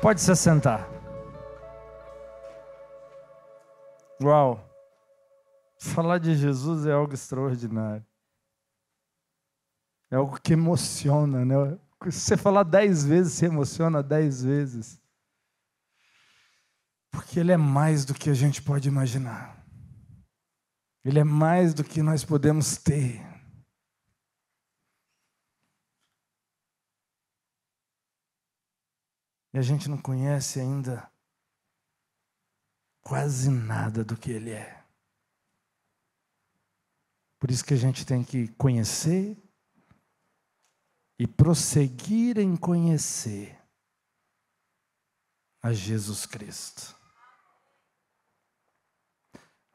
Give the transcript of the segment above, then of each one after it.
Pode se sentar. Uau! Falar de Jesus é algo extraordinário. É algo que emociona, né? Se você falar 10 vezes, você emociona 10 vezes. Porque Ele é mais do que a gente pode imaginar. Ele é mais do que nós podemos ter. E a gente não conhece ainda quase nada do que Ele é. Por isso que a gente tem que conhecer e prosseguir em conhecer a Jesus Cristo.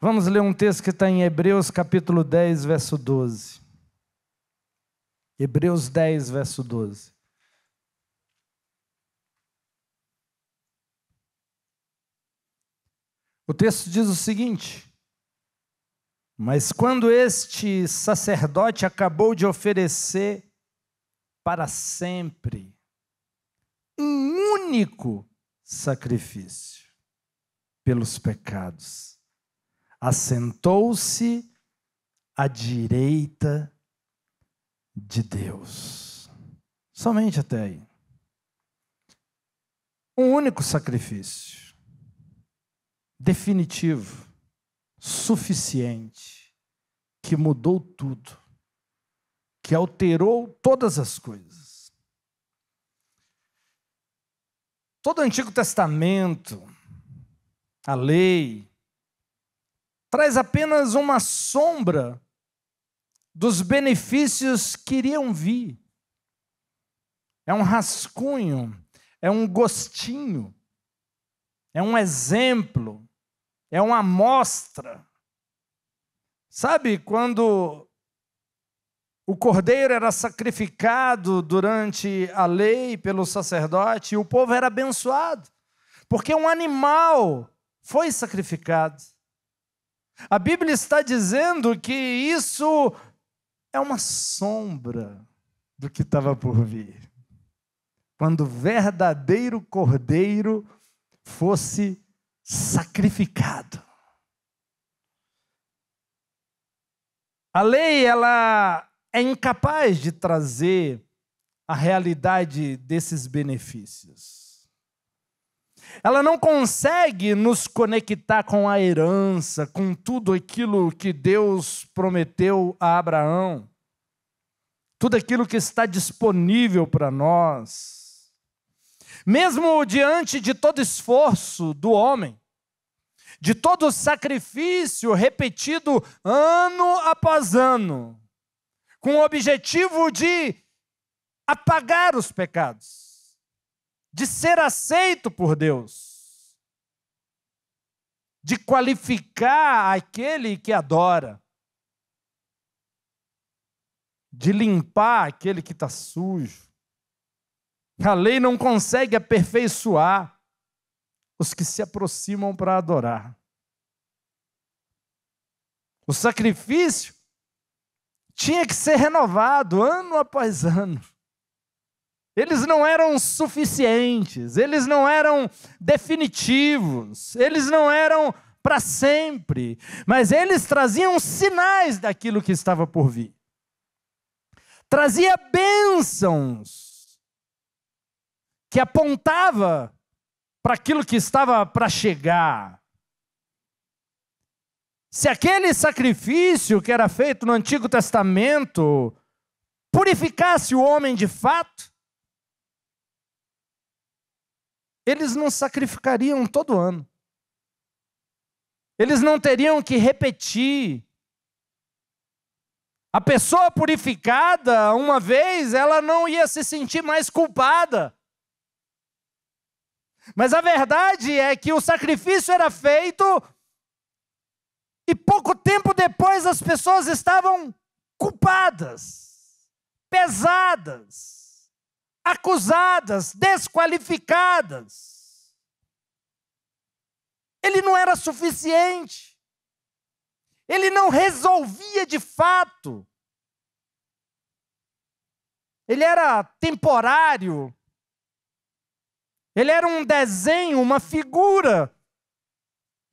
Vamos ler um texto que está em Hebreus capítulo 10, verso 12. Hebreus 10, verso 12. O texto diz o seguinte: mas quando este sacerdote acabou de oferecer para sempre um único sacrifício pelos pecados, assentou-se à direita de Deus. Somente até aí. Um único sacrifício. Definitivo, suficiente, que mudou tudo, que alterou todas as coisas. Todo o Antigo Testamento, a lei, traz apenas uma sombra dos benefícios que iriam vir. É um rascunho, é um gostinho, é um exemplo, é uma amostra. Sabe quando o cordeiro era sacrificado durante a lei pelo sacerdote e o povo era abençoado? Porque um animal foi sacrificado. A Bíblia está dizendo que isso é uma sombra do que estava por vir. Quando o verdadeiro cordeiro fosse sacrificado. A lei, ela é incapaz de trazer a realidade desses benefícios. Ela não consegue nos conectar com a herança, com tudo aquilo que Deus prometeu a Abraão, tudo aquilo que está disponível para nós. Mesmo diante de todo esforço do homem, de todo sacrifício repetido ano após ano, com o objetivo de apagar os pecados, de ser aceito por Deus, de qualificar aquele que adora, de limpar aquele que está sujo. A lei não consegue aperfeiçoar os que se aproximam para adorar. O sacrifício tinha que ser renovado ano após ano. Eles não eram suficientes, eles não eram definitivos, eles não eram para sempre, mas eles traziam sinais daquilo que estava por vir. Trazia bênçãos que apontava para aquilo que estava para chegar. Se aquele sacrifício que era feito no Antigo Testamento purificasse o homem de fato, eles não sacrificariam todo ano. Eles não teriam que repetir. A pessoa purificada, uma vez, ela não ia se sentir mais culpada. Mas a verdade é que o sacrifício era feito e pouco tempo depois as pessoas estavam culpadas, pesadas, acusadas, desqualificadas. Ele não era suficiente. Ele não resolvia de fato. Ele era temporário. Ele era um desenho, uma figura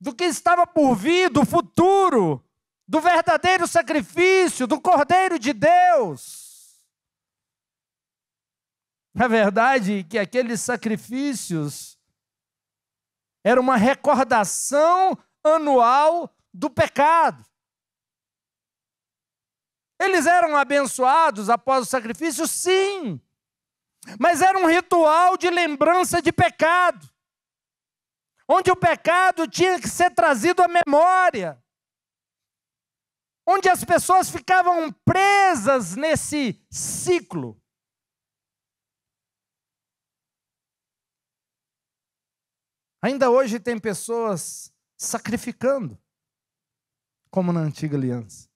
do que estava por vir, do futuro, do verdadeiro sacrifício, do Cordeiro de Deus. Na verdade, que aqueles sacrifícios eram uma recordação anual do pecado. Eles eram abençoados após o sacrifício? Sim. Mas era um ritual de lembrança de pecado, onde o pecado tinha que ser trazido à memória, onde as pessoas ficavam presas nesse ciclo. Ainda hoje tem pessoas sacrificando, como na antiga aliança.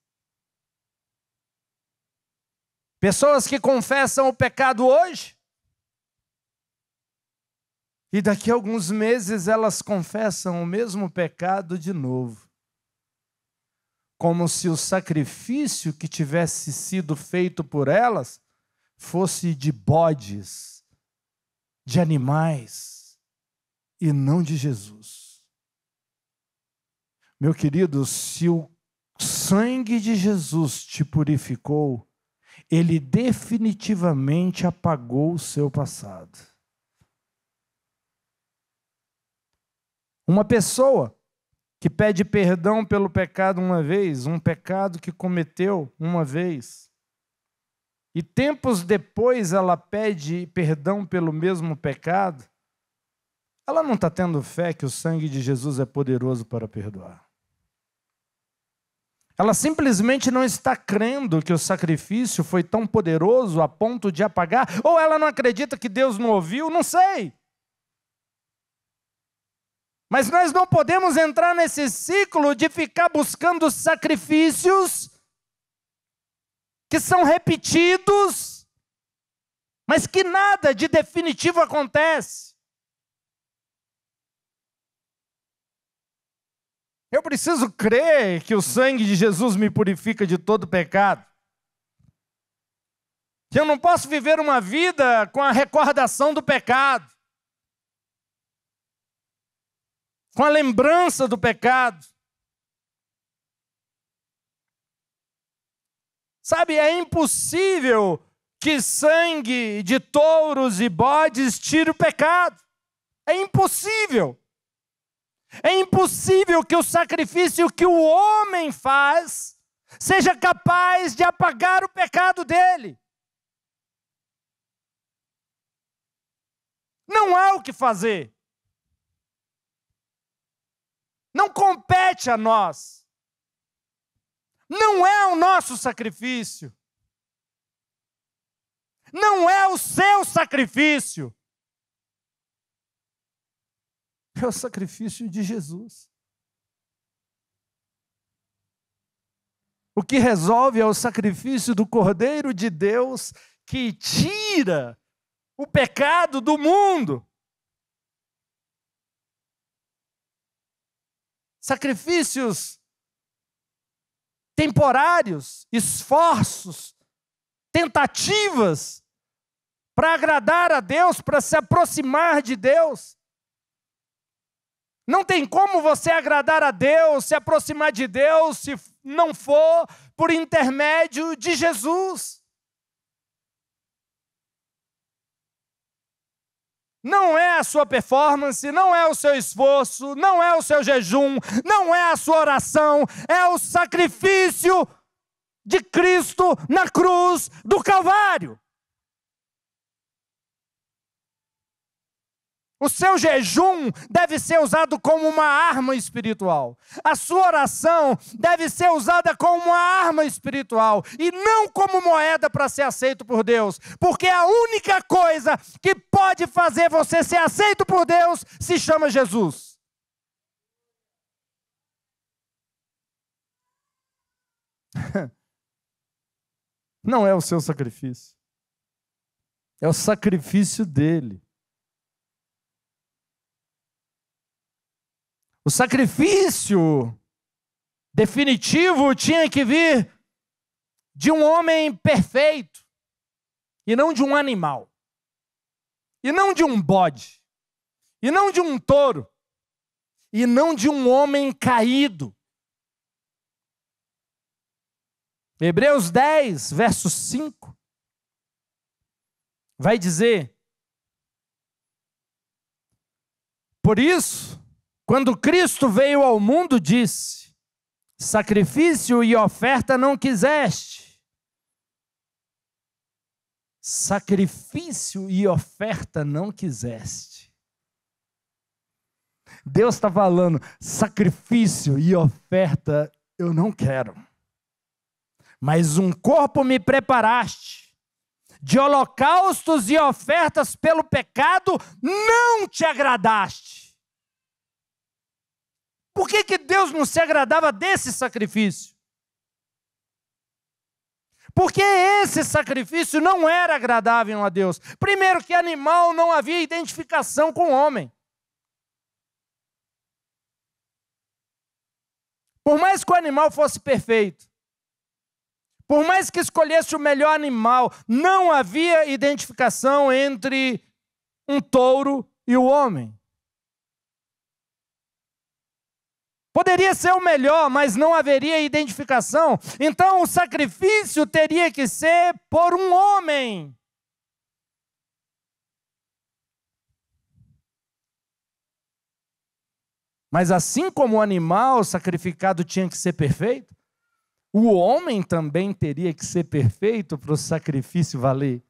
Pessoas que confessam o pecado hoje, e daqui a alguns meses elas confessam o mesmo pecado de novo. Como se o sacrifício que tivesse sido feito por elas fosse de bodes, de animais, e não de Jesus. Meu querido, se o sangue de Jesus te purificou, ele definitivamente apagou o seu passado. Uma pessoa que pede perdão pelo pecado uma vez, um pecado que cometeu uma vez, e tempos depois ela pede perdão pelo mesmo pecado, ela não está tendo fé que o sangue de Jesus é poderoso para perdoar. Ela simplesmente não está crendo que o sacrifício foi tão poderoso a ponto de apagar, ou ela não acredita que Deus não ouviu, não sei. Mas nós não podemos entrar nesse ciclo de ficar buscando sacrifícios que são repetidos, mas que nada de definitivo acontece. Eu preciso crer que o sangue de Jesus me purifica de todo pecado. Que eu não posso viver uma vida com a recordação do pecado, com a lembrança do pecado. Sabe, é impossível que sangue de touros e bodes tire o pecado. É impossível. É impossível que o sacrifício que o homem faz seja capaz de apagar o pecado dele. Não há o que fazer. Não compete a nós. Não é o nosso sacrifício. Não é o seu sacrifício. É o sacrifício de Jesus. O que resolve é o sacrifício do Cordeiro de Deus que tira o pecado do mundo. Sacrifícios temporários, esforços, tentativas para agradar a Deus, para se aproximar de Deus. Não tem como você agradar a Deus, se aproximar de Deus, se não for por intermédio de Jesus. Não é a sua performance, não é o seu esforço, não é o seu jejum, não é a sua oração, é o sacrifício de Cristo na cruz do Calvário. O seu jejum deve ser usado como uma arma espiritual. A sua oração deve ser usada como uma arma espiritual e não como moeda para ser aceito por Deus. Porque a única coisa que pode fazer você ser aceito por Deus se chama Jesus. Não é o seu sacrifício. É o sacrifício dele. O sacrifício definitivo tinha que vir de um homem perfeito, e não de um animal, e não de um bode, e não de um touro, e não de um homem caído. Hebreus 10, verso 5, vai dizer: por isso, quando Cristo veio ao mundo, disse: sacrifício e oferta não quiseste. Sacrifício e oferta não quiseste. Deus está falando, sacrifício e oferta eu não quero. Mas um corpo me preparaste. De holocaustos e ofertas pelo pecado não te agradaste. Por que Deus não se agradava desse sacrifício? Porque esse sacrifício não era agradável a Deus. Primeiro que animal não havia identificação com o homem. Por mais que o animal fosse perfeito, por mais que escolhesse o melhor animal, não havia identificação entre um touro e o homem. Poderia ser o melhor, mas não haveria identificação. Então o sacrifício teria que ser por um homem. Mas assim como o animal sacrificado tinha que ser perfeito, o homem também teria que ser perfeito para o sacrifício valer.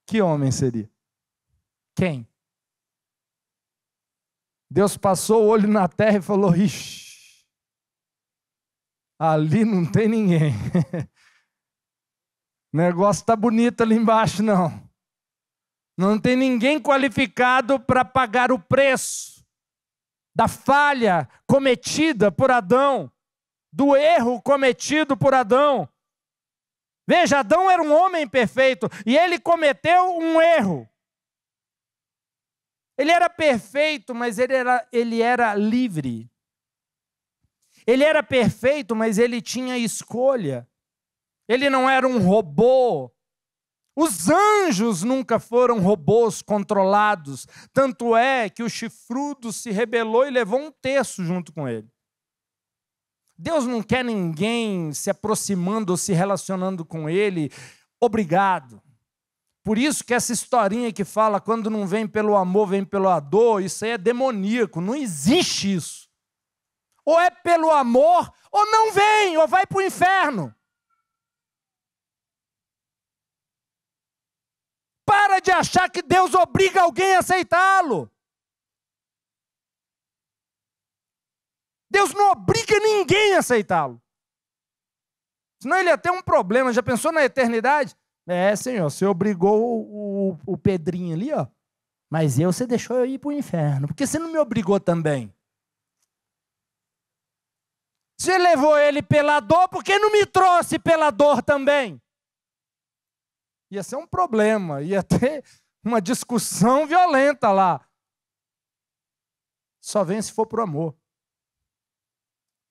Que homem seria? Quem? Deus passou o olho na terra e falou: ixi, ali não tem ninguém. O negócio está bonito ali embaixo, não. Não tem ninguém qualificado para pagar o preço da falha cometida por Adão, do erro cometido por Adão. Veja, Adão era um homem perfeito e ele cometeu um erro. Ele era perfeito, mas ele era livre. Ele era perfeito, mas ele tinha escolha. Ele não era um robô. Os anjos nunca foram robôs controlados. Tanto é que o chifrudo se rebelou e levou um terço junto com ele. Deus não quer ninguém se aproximando ou se relacionando com ele. Obrigado. Por isso que essa historinha que fala quando não vem pelo amor, vem pela dor, isso aí é demoníaco. Não existe isso. Ou é pelo amor, ou não vem, ou vai para o inferno. Para de achar que Deus obriga alguém a aceitá-lo. Deus não obriga ninguém a aceitá-lo. Senão ele ia ter um problema. Já pensou na eternidade? Senhor, você obrigou o Pedrinho ali, ó. Mas você deixou eu ir para o inferno. Por que você não me obrigou também? Você levou ele pela dor, por que não me trouxe pela dor também? Ia ser um problema, ia ter uma discussão violenta lá. Só vem se for por amor.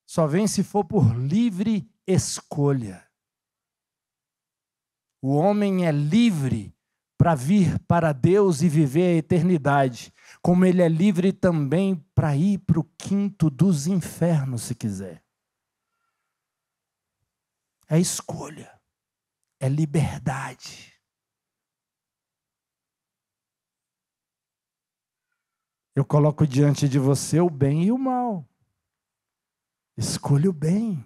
Só vem se for por livre escolha. O homem é livre para vir para Deus e viver a eternidade, como ele é livre também para ir para o quinto dos infernos, se quiser. É escolha, é liberdade. Eu coloco diante de você o bem e o mal. Escolha o bem.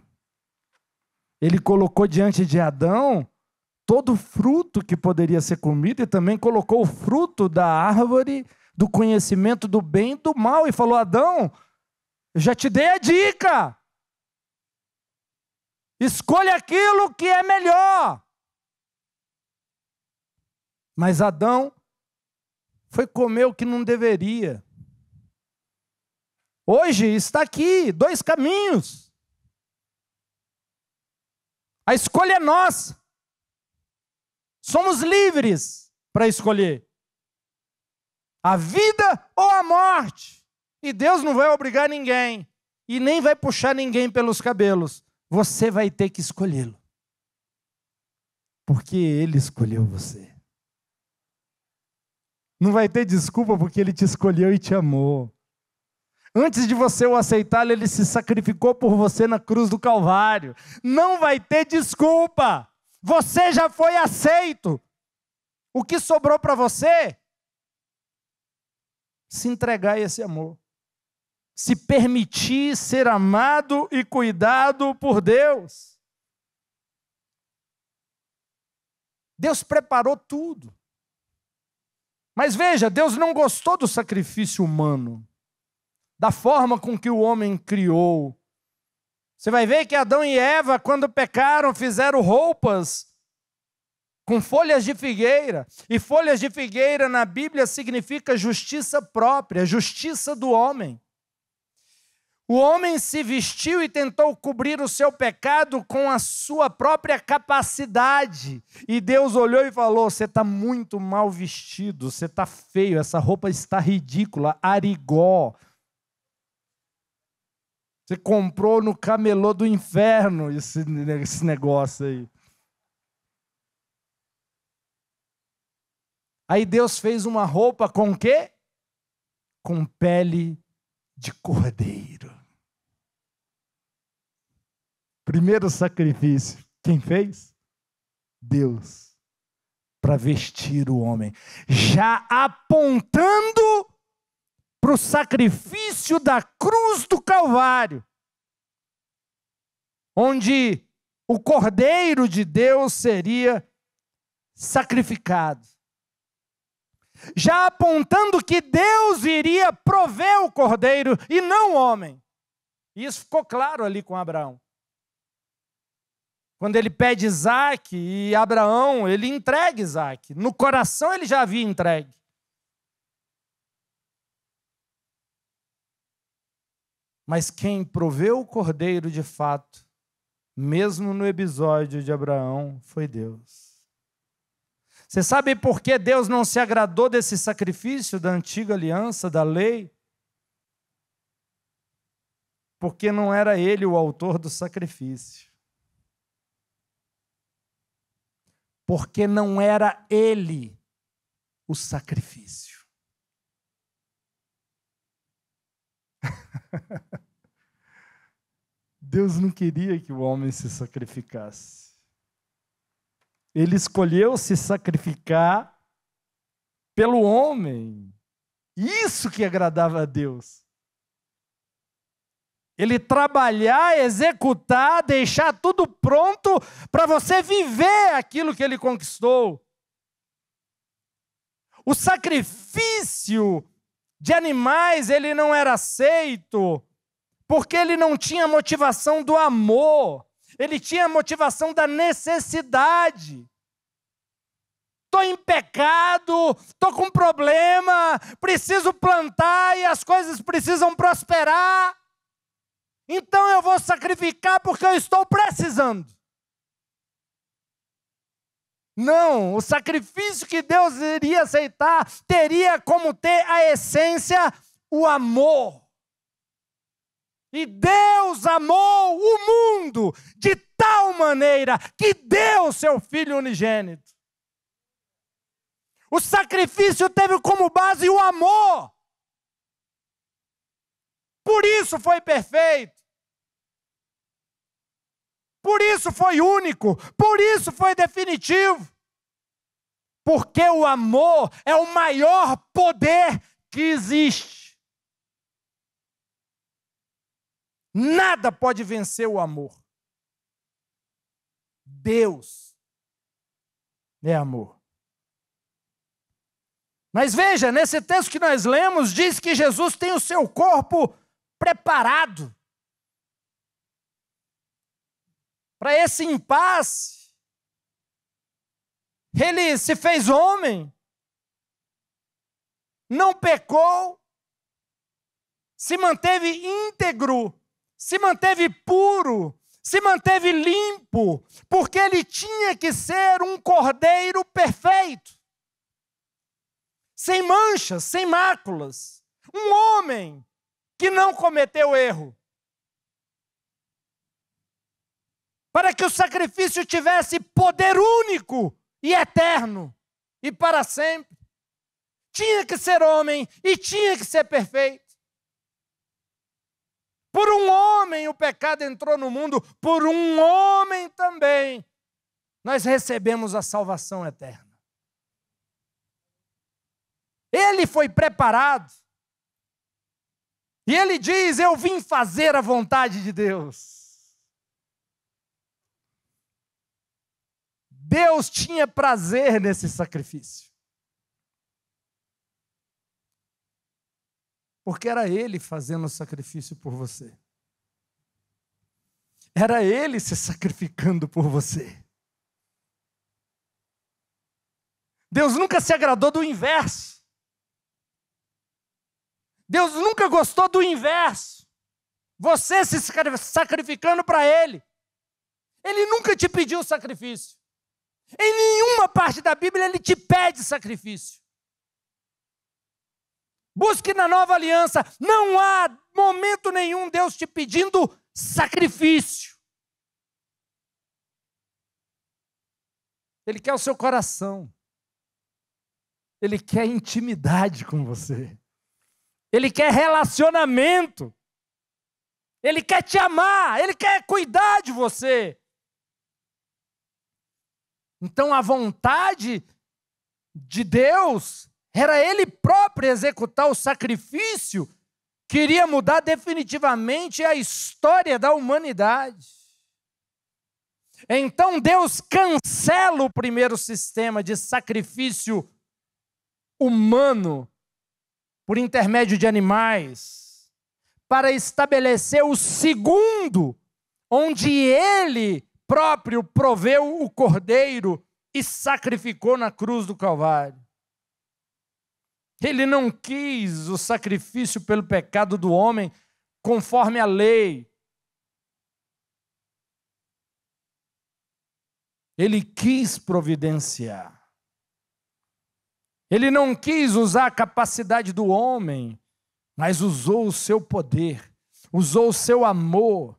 Ele colocou diante de Adão todo o fruto que poderia ser comido e também colocou o fruto da árvore do conhecimento do bem e do mal. E falou: Adão, eu já te dei a dica. Escolha aquilo que é melhor. Mas Adão foi comer o que não deveria. Hoje está aqui 2 caminhos. A escolha é nossa. Somos livres para escolher a vida ou a morte. E Deus não vai obrigar ninguém e nem vai puxar ninguém pelos cabelos. Você vai ter que escolhê-lo. Porque Ele escolheu você. Não vai ter desculpa porque Ele te escolheu e te amou. Antes de você o aceitar, Ele se sacrificou por você na cruz do Calvário. Não vai ter desculpa. Você já foi aceito. O que sobrou para você? Se entregar a esse amor. Se permitir ser amado e cuidado por Deus. Deus preparou tudo. Mas veja, Deus não gostou do sacrifício humano, da forma com que o homem criou. Você vai ver que Adão e Eva, quando pecaram, fizeram roupas com folhas de figueira. E folhas de figueira na Bíblia significa justiça própria, justiça do homem. O homem se vestiu e tentou cobrir o seu pecado com a sua própria capacidade. E Deus olhou e falou: você está muito mal vestido, você está feio, essa roupa está ridícula, arigó. Você comprou no camelô do inferno esse negócio aí. Aí Deus fez uma roupa com o quê? Com pele de cordeiro. Primeiro sacrifício, quem fez? Deus, para vestir o homem. Já apontando para o sacrifício da cruz do Calvário, onde o Cordeiro de Deus seria sacrificado. Já apontando que Deus iria prover o Cordeiro e não o homem. E isso ficou claro ali com Abraão. Quando ele pede Isaac e Abraão, ele entrega Isaac. No coração ele já havia entregue. Mas quem proveu o cordeiro de fato, mesmo no episódio de Abraão, foi Deus. Você sabe por que Deus não se agradou desse sacrifício da antiga aliança, da lei? Porque não era ele o autor do sacrifício. Porque não era ele o sacrifício. Deus não queria que o homem se sacrificasse. Ele escolheu se sacrificar pelo homem. Isso que agradava a Deus. Ele trabalhar, executar, deixar tudo pronto para você viver aquilo que ele conquistou. O sacrifício de animais, ele não era aceito, porque ele não tinha motivação do amor, ele tinha motivação da necessidade. Estou em pecado, estou com problema, preciso plantar e as coisas precisam prosperar. Então eu vou sacrificar porque eu estou precisando. Não, o sacrifício que Deus iria aceitar teria como ter a essência o amor. E Deus amou o mundo de tal maneira que deu seu Filho unigênito. O sacrifício teve como base o amor. Por isso foi perfeito. Por isso foi único. Por isso foi definitivo. Porque o amor é o maior poder que existe. Nada pode vencer o amor. Deus é amor. Mas veja, nesse texto que nós lemos, diz que Jesus tem o seu corpo preparado para esse impasse. Ele se fez homem, não pecou, se manteve íntegro, se manteve puro, se manteve limpo, porque ele tinha que ser um cordeiro perfeito, sem manchas, sem máculas, um homem que não cometeu erro. Para que o sacrifício tivesse poder único e eterno, e para sempre. tinha que ser homem e tinha que ser perfeito. Por um homem o pecado entrou no mundo, por um homem também nós recebemos a salvação eterna. Ele foi preparado. E ele diz: eu vim fazer a vontade de Deus. Deus tinha prazer nesse sacrifício. Porque era Ele fazendo o sacrifício por você. Era Ele se sacrificando por você. Deus nunca se agradou do inverso. Deus nunca gostou do inverso. Você se sacrificando para Ele. Ele nunca te pediu sacrifício. Em nenhuma parte da Bíblia Ele te pede sacrifício. Busque na nova aliança. Não há momento nenhum Deus te pedindo sacrifício. Ele quer o seu coração. Ele quer intimidade com você. Ele quer relacionamento. Ele quer te amar. Ele quer cuidar de você. Então a vontade de Deus era Ele próprio executar o sacrifício que iria mudar definitivamente a história da humanidade. Então Deus cancela o primeiro sistema de sacrifício humano por intermédio de animais, para estabelecer o segundo, onde Ele próprio proveu o cordeiro e sacrificou na cruz do Calvário. Ele não quis o sacrifício pelo pecado do homem conforme a lei. Ele quis providenciar. Ele não quis usar a capacidade do homem, mas usou o seu poder, usou o seu amor,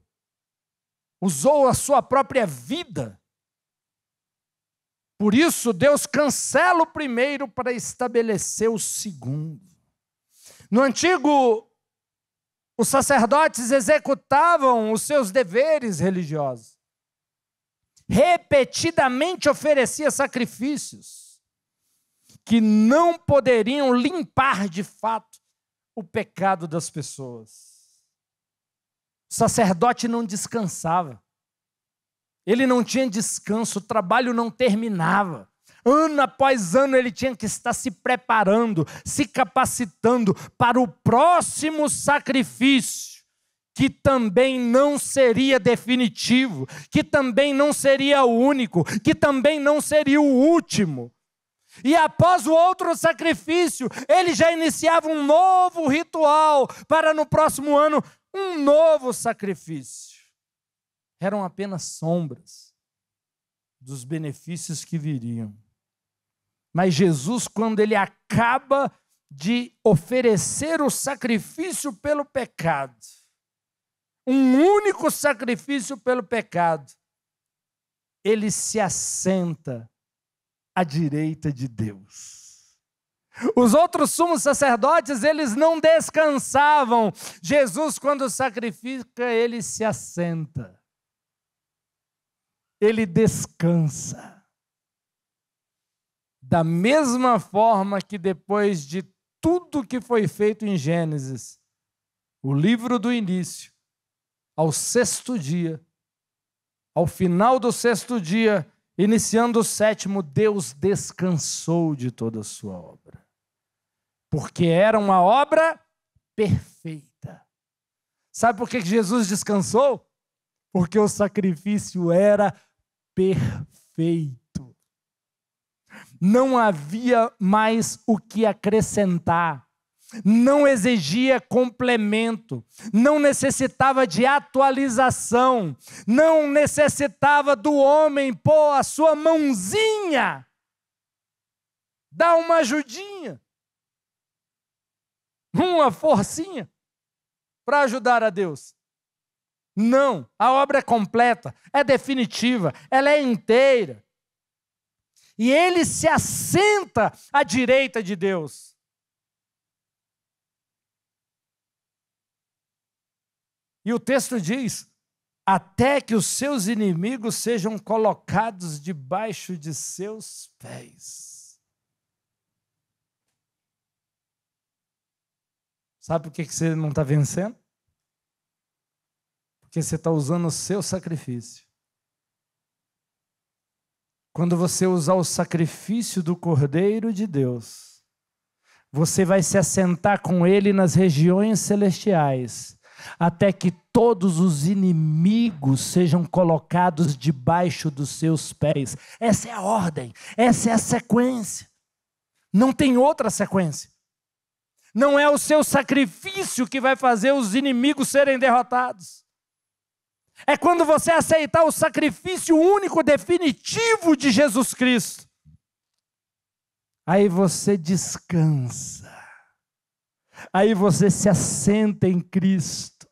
usou a sua própria vida. Por isso, Deus cancela o primeiro para estabelecer o segundo. No antigo, os sacerdotes executavam os seus deveres religiosos. Repetidamente oferecia sacrifícios que não poderiam limpar de fato o pecado das pessoas. O sacerdote não descansava. Ele não tinha descanso, o trabalho não terminava. Ano após ano ele tinha que estar se preparando, se capacitando para o próximo sacrifício, que também não seria definitivo, que também não seria o único, que também não seria o último. E após o outro sacrifício, ele já iniciava um novo ritual para no próximo ano um novo sacrifício. Eram apenas sombras dos benefícios que viriam. Mas Jesus, quando ele acaba de oferecer o sacrifício pelo pecado, um único sacrifício pelo pecado, ele se assenta à direita de Deus. Os outros sumos sacerdotes, eles não descansavam. Jesus, quando sacrifica, ele se assenta. Ele descansa. Da mesma forma que depois de tudo que foi feito em Gênesis, o livro do início, ao sexto dia, ao final do sexto dia, iniciando o sétimo, Deus descansou de toda a sua obra. Porque era uma obra perfeita. Sabe por que Jesus descansou? Porque o sacrifício era perfeito. Não havia mais o que acrescentar. Não exigia complemento. Não necessitava de atualização. Não necessitava do homem pôr a sua mãozinha. Dar uma ajudinha. Uma forcinha para ajudar a Deus. Não, a obra é completa, é definitiva, ela é inteira. E ele se assenta à direita de Deus. E o texto diz: até que os seus inimigos sejam colocados debaixo de seus pés. Sabe por que você não está vencendo? Porque você está usando o seu sacrifício. Quando você usar o sacrifício do Cordeiro de Deus, você vai se assentar com Ele nas regiões celestiais, até que todos os inimigos sejam colocados debaixo dos seus pés. Essa é a ordem, essa é a sequência. Não tem outra sequência. Não é o seu sacrifício que vai fazer os inimigos serem derrotados. É quando você aceitar o sacrifício único, definitivo de Jesus Cristo. Aí você descansa. Aí você se assenta em Cristo.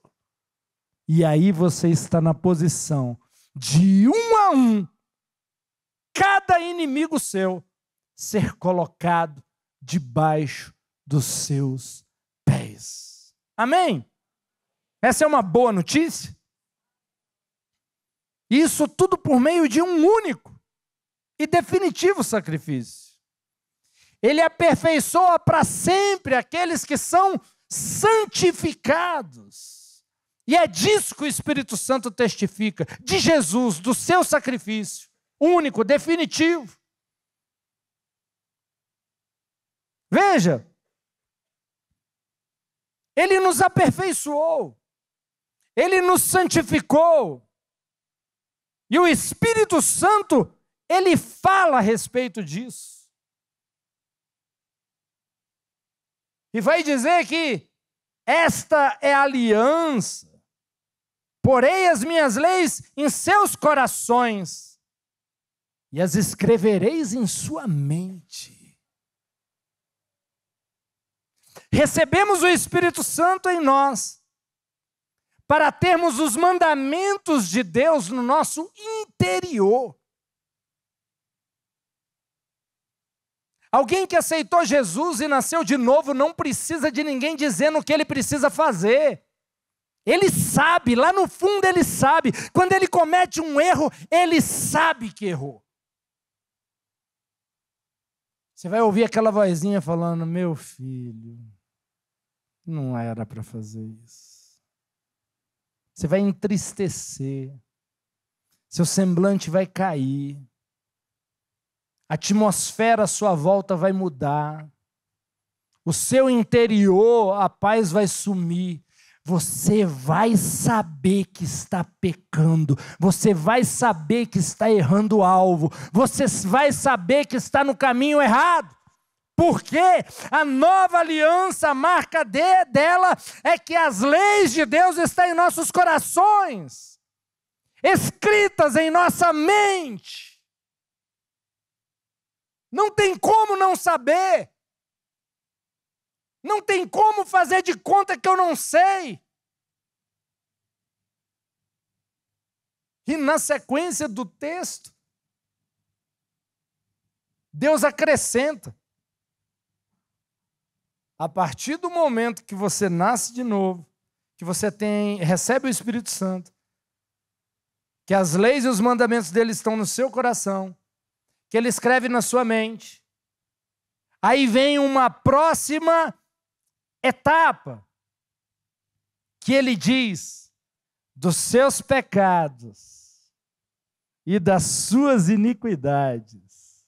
E aí você está na posição de um a um, cada inimigo seu ser colocado debaixo dos seus pés. Amém? Essa é uma boa notícia? Isso tudo por meio de um único e definitivo sacrifício. Ele aperfeiçoa para sempre aqueles que são santificados. E é disso que o Espírito Santo testifica, de Jesus, do seu sacrifício, único, definitivo. Veja, Ele nos aperfeiçoou, Ele nos santificou, e o Espírito Santo, Ele fala a respeito disso. E vai dizer que esta é a aliança. Porei as minhas leis em seus corações e as escrevereis em sua mente. Recebemos o Espírito Santo em nós para termos os mandamentos de Deus no nosso interior. Alguém que aceitou Jesus e nasceu de novo não precisa de ninguém dizendo o que ele precisa fazer. Ele sabe, lá no fundo ele sabe. Quando ele comete um erro, ele sabe que errou. Você vai ouvir aquela vozinha falando: meu filho, não era para fazer isso. Você vai entristecer. Seu semblante vai cair. A atmosfera à sua volta vai mudar. O seu interior, a paz vai sumir. Você vai saber que está pecando. Você vai saber que está errando o alvo. Você vai saber que está no caminho errado. Porque a nova aliança, a marca dela é que as leis de Deus estão em nossos corações, escritas em nossa mente. Não tem como não saber. Não tem como fazer de conta que eu não sei. E na sequência do texto, Deus acrescenta. A partir do momento que você nasce de novo, que você recebe o Espírito Santo, que as leis e os mandamentos dele estão no seu coração, que ele escreve na sua mente, aí vem uma próxima etapa, que ele diz: dos seus pecados e das suas iniquidades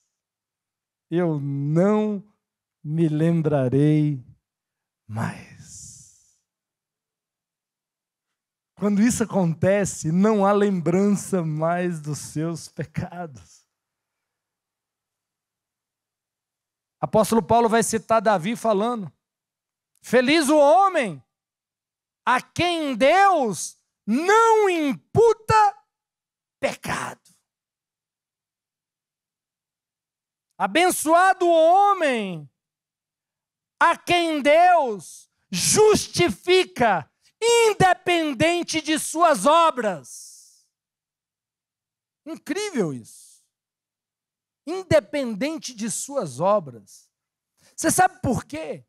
eu não me lembrarei mais. Quando isso acontece, não há lembrança mais dos seus pecados. Apóstolo Paulo vai citar Davi falando: feliz o homem a quem Deus não imputa pecado. Abençoado o homem a quem Deus justifica, independente de suas obras. Incrível isso. Independente de suas obras. Você sabe por quê?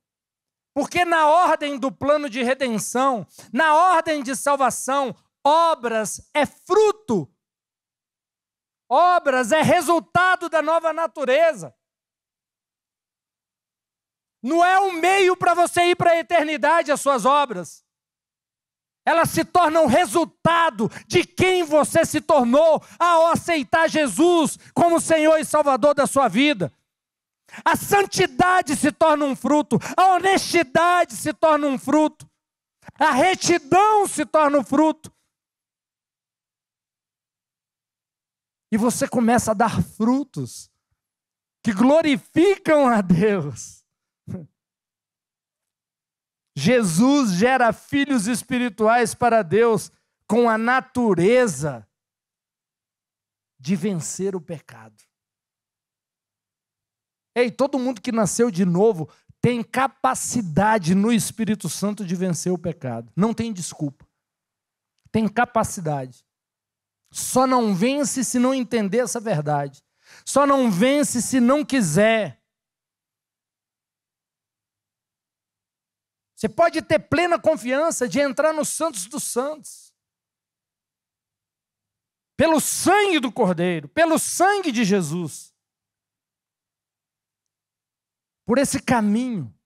Porque na ordem do plano de redenção, na ordem de salvação, obras é fruto. Obras é resultado da nova natureza. Não é um meio para você ir para a eternidade as suas obras. Elas se tornam resultado de quem você se tornou ao aceitar Jesus como Senhor e Salvador da sua vida. A santidade se torna um fruto, a honestidade se torna um fruto, a retidão se torna um fruto. E você começa a dar frutos que glorificam a Deus. Jesus gera filhos espirituais para Deus com a natureza de vencer o pecado. Ei, todo mundo que nasceu de novo tem capacidade no Espírito Santo de vencer o pecado. Não tem desculpa. Tem capacidade. Só não vence se não entender essa verdade. Só não vence se não quiser. Você pode ter plena confiança de entrar nos santos dos santos. Pelo sangue do Cordeiro, pelo sangue de Jesus. Por esse caminho,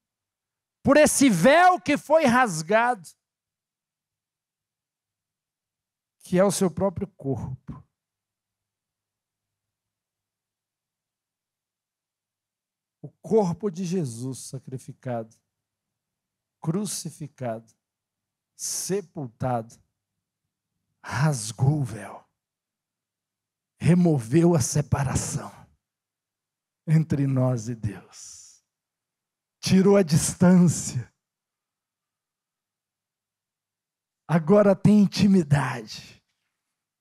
por esse véu que foi rasgado, que é o seu próprio corpo. O corpo de Jesus sacrificado, crucificado, sepultado, rasgou o véu, removeu a separação entre nós e Deus. Tirou a distância. Agora tem intimidade.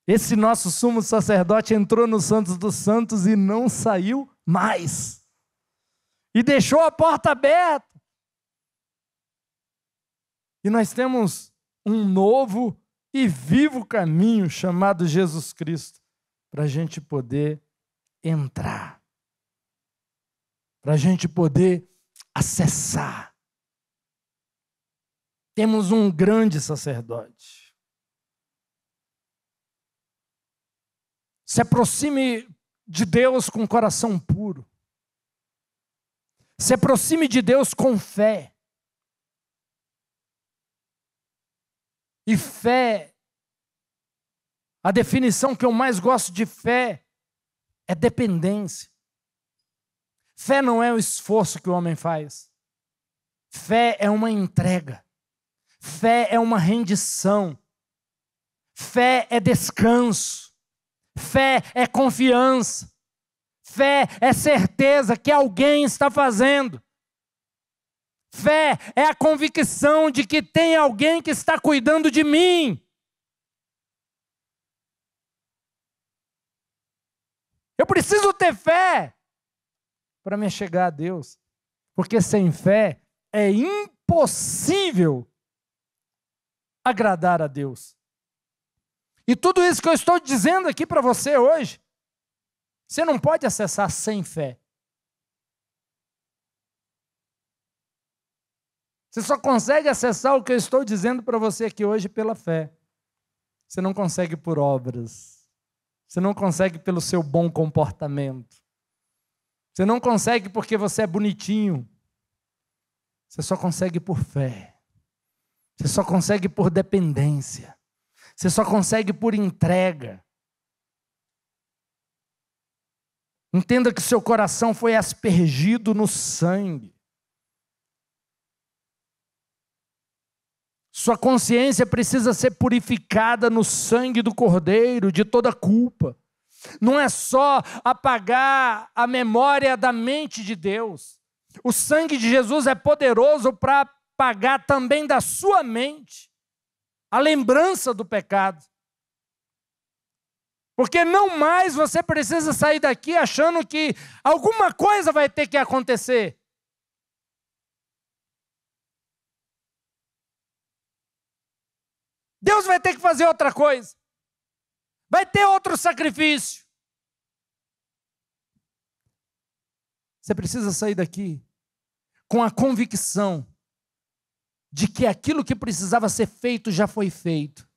Esse nosso sumo sacerdote entrou no Santos dos Santos e não saiu mais. E deixou a porta aberta. E nós temos um novo e vivo caminho chamado Jesus Cristo para a gente poder entrar. Para a gente poder acessar. Temos um grande sacerdote. Se aproxime de Deus com coração puro. Se aproxime de Deus com fé. E fé, a definição que eu mais gosto de fé é dependência. Fé não é o esforço que o homem faz. Fé é uma entrega. Fé é uma rendição. Fé é descanso. Fé é confiança. Fé é certeza que alguém está fazendo. Fé é a convicção de que tem alguém que está cuidando de mim. Eu preciso ter fé para me chegar a Deus, porque sem fé é impossível agradar a Deus. E tudo isso que eu estou dizendo aqui para você hoje, você não pode acessar sem fé. Você só consegue acessar o que eu estou dizendo para você aqui hoje pela fé. Você não consegue por obras. Você não consegue pelo seu bom comportamento. Você não consegue porque você é bonitinho. Você só consegue por fé. Você só consegue por dependência. Você só consegue por entrega. Entenda que seu coração foi aspergido no sangue. Sua consciência precisa ser purificada no sangue do Cordeiro de toda culpa. Não é só apagar a memória da mente de Deus. O sangue de Jesus é poderoso para apagar também da sua mente a lembrança do pecado. Porque não mais você precisa sair daqui achando que alguma coisa vai ter que acontecer. Deus vai ter que fazer outra coisa. Vai ter outro sacrifício. Você precisa sair daqui com a convicção de que aquilo que precisava ser feito já foi feito.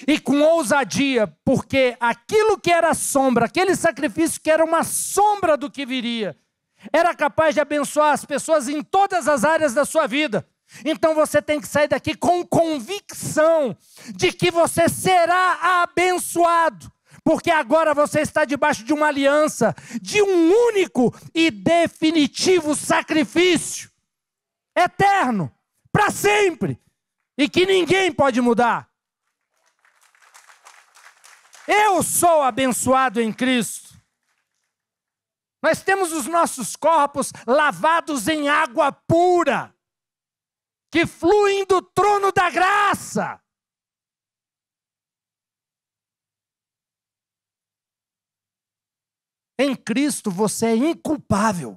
E com ousadia, porque aquilo que era sombra, aquele sacrifício que era uma sombra do que viria, era capaz de abençoar as pessoas em todas as áreas da sua vida. Então você tem que sair daqui com convicção de que você será abençoado, porque agora você está debaixo de uma aliança, de um único e definitivo sacrifício, eterno, para sempre, e que ninguém pode mudar. Eu sou abençoado em Cristo. Nós temos os nossos corpos lavados em água pura, que fluem do trono da graça. Em Cristo você é inculpável.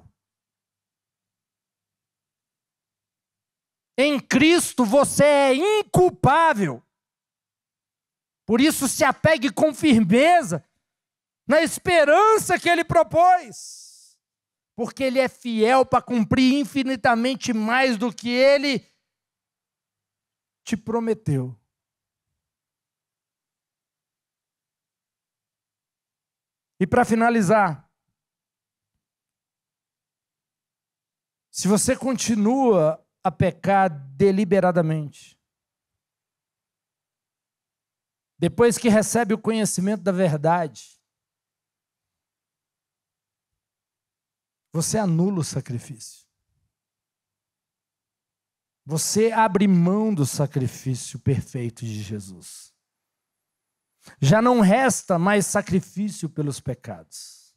Em Cristo você é inculpável. Por isso se apegue com firmeza na esperança que Ele propôs. Porque Ele é fiel para cumprir infinitamente mais do que Ele te prometeu. E para finalizar, se você continua a pecar deliberadamente, depois que recebe o conhecimento da verdade, você anula o sacrifício. Você abre mão do sacrifício perfeito de Jesus. Já não resta mais sacrifício pelos pecados.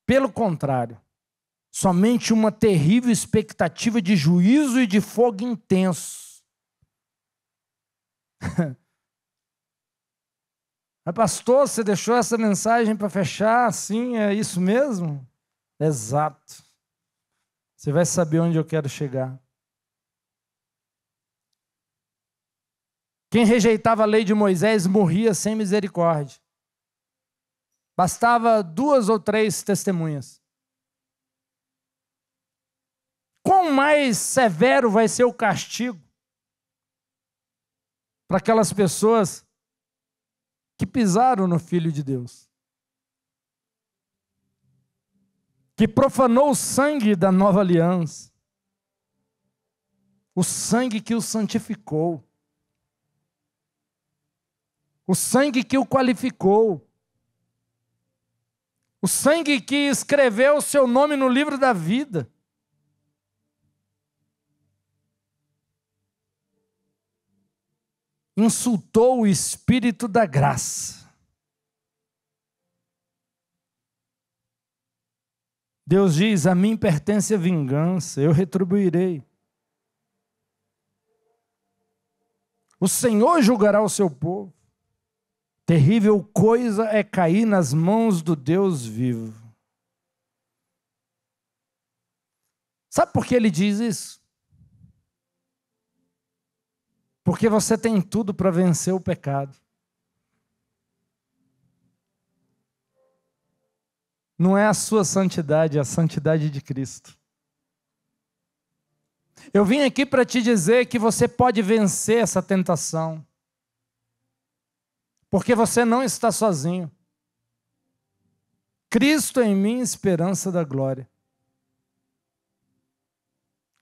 Pelo contrário, somente uma terrível expectativa de juízo e de fogo intenso. Mas pastor, você deixou essa mensagem para fechar? Sim, é isso mesmo? Exato. Você vai saber onde eu quero chegar. Quem rejeitava a lei de Moisés morria sem misericórdia. Bastava 2 ou 3 testemunhas. Quão mais severo vai ser o castigo para aquelas pessoas que pisaram no Filho de Deus, que profanou o sangue da nova aliança, o sangue que o santificou, o sangue que o qualificou, o sangue que escreveu o seu nome no livro da vida. Insultou o Espírito da graça. Deus diz: a mim pertence a vingança, eu retribuirei. O Senhor julgará o seu povo. Terrível coisa é cair nas mãos do Deus vivo. Sabe por que ele diz isso? Porque você tem tudo para vencer o pecado. Não é a sua santidade, é a santidade de Cristo. Eu vim aqui para te dizer que você pode vencer essa tentação. Porque você não está sozinho. Cristo em mim, esperança da glória.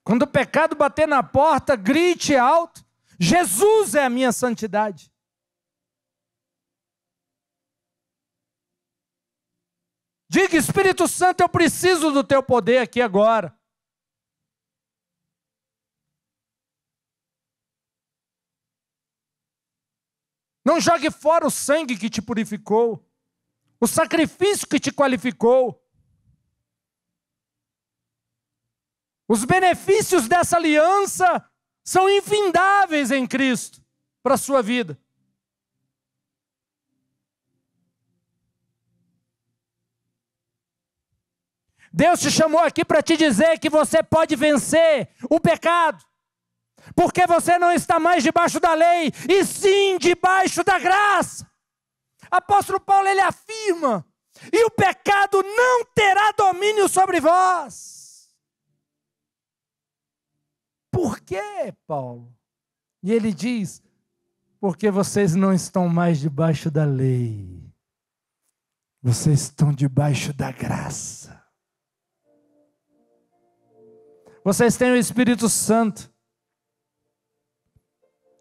Quando o pecado bater na porta, grite alto: Jesus é a minha santidade. Diga: Espírito Santo, eu preciso do teu poder aqui agora. Não jogue fora o sangue que te purificou, o sacrifício que te qualificou. Os benefícios dessa aliança são infindáveis em Cristo para a sua vida. Deus te chamou aqui para te dizer que você pode vencer o pecado, porque você não está mais debaixo da lei, e sim debaixo da graça. Apóstolo Paulo, ele afirma: e o pecado não terá domínio sobre vós. Por quê, Paulo? E ele diz, porque vocês não estão mais debaixo da lei. Vocês estão debaixo da graça. Vocês têm o Espírito Santo.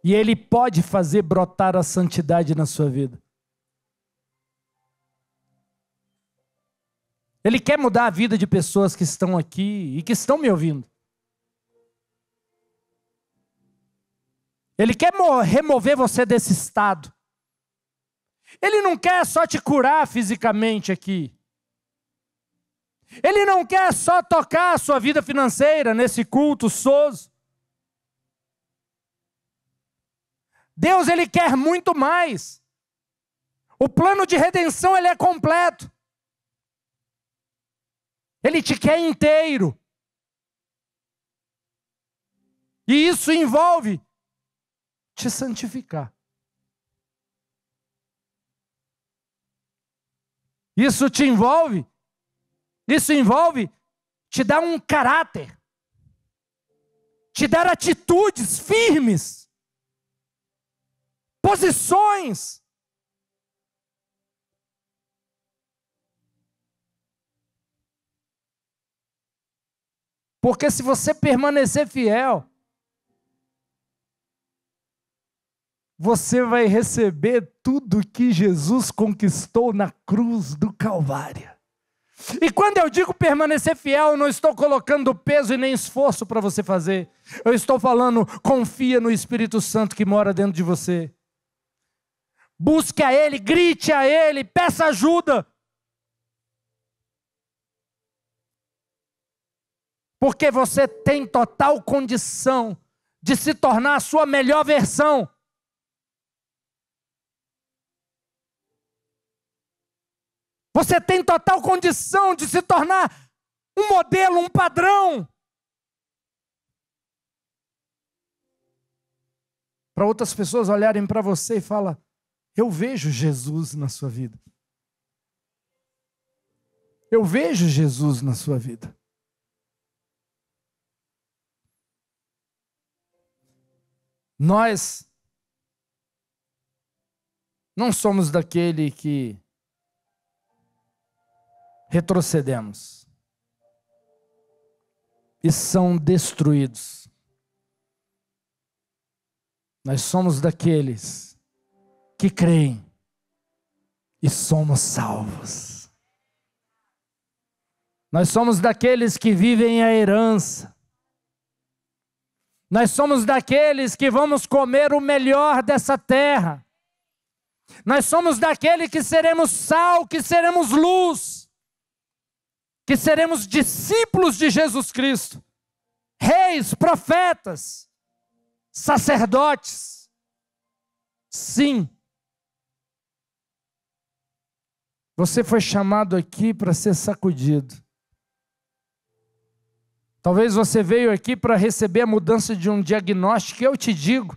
E ele pode fazer brotar a santidade na sua vida. Ele quer mudar a vida de pessoas que estão aqui e que estão me ouvindo. Ele quer remover você desse estado. Ele não quer só te curar fisicamente aqui. Ele não quer só tocar a sua vida financeira nesse culto soso. Deus, Ele quer muito mais. O plano de redenção, ele é completo. Ele te quer inteiro. E isso envolve te santificar. Isso envolve te dar um caráter, te dar atitudes firmes, posições. Porque se você permanecer fiel, você vai receber tudo que Jesus conquistou na cruz do Calvário. E quando eu digo permanecer fiel, eu não estou colocando peso e nem esforço para você fazer. Eu estou falando, confia no Espírito Santo que mora dentro de você. Busque a Ele, grite a Ele, peça ajuda. Porque você tem total condição de se tornar a sua melhor versão. Você tem total condição de se tornar um modelo, um padrão. Para outras pessoas olharem para você e falar, eu vejo Jesus na sua vida. Eu vejo Jesus na sua vida. Nós não somos daquele que retrocedemos e são destruídos. Nós somos daqueles que creem e somos salvos. Nós somos daqueles que vivem a herança. Nós somos daqueles que vamos comer o melhor dessa terra. Nós somos daqueles que seremos sal, que seremos luz, que seremos discípulos de Jesus Cristo, reis, profetas, sacerdotes. Sim. Você foi chamado aqui para ser sacudido. Talvez você veio aqui para receber a mudança de um diagnóstico. Eu te digo,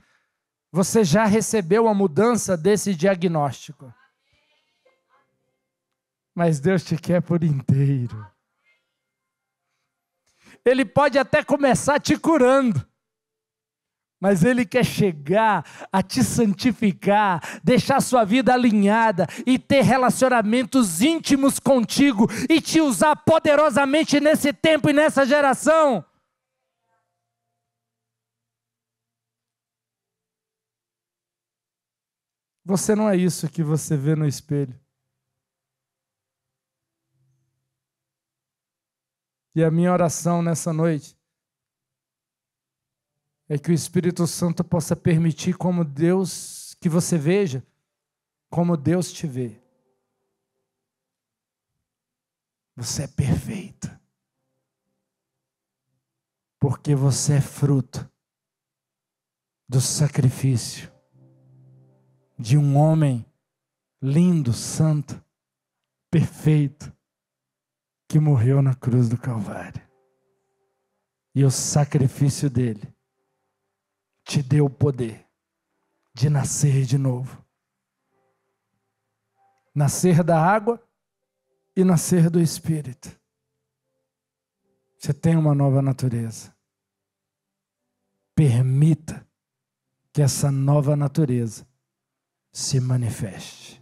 você já recebeu a mudança desse diagnóstico. Mas Deus te quer por inteiro. Ele pode até começar te curando, mas Ele quer chegar a te santificar, deixar sua vida alinhada e ter relacionamentos íntimos contigo e te usar poderosamente nesse tempo e nessa geração. Você não é isso que você vê no espelho. E a minha oração nessa noite é que o Espírito Santo possa permitir como Deus, que você veja como Deus te vê. Você é perfeito. Porque você é fruto do sacrifício de um homem lindo, santo, perfeito, que morreu na cruz do Calvário. E o sacrifício dele te deu o poder de nascer de novo. Nascer da água e nascer do Espírito. Você tem uma nova natureza. permita que essa nova natureza se manifeste.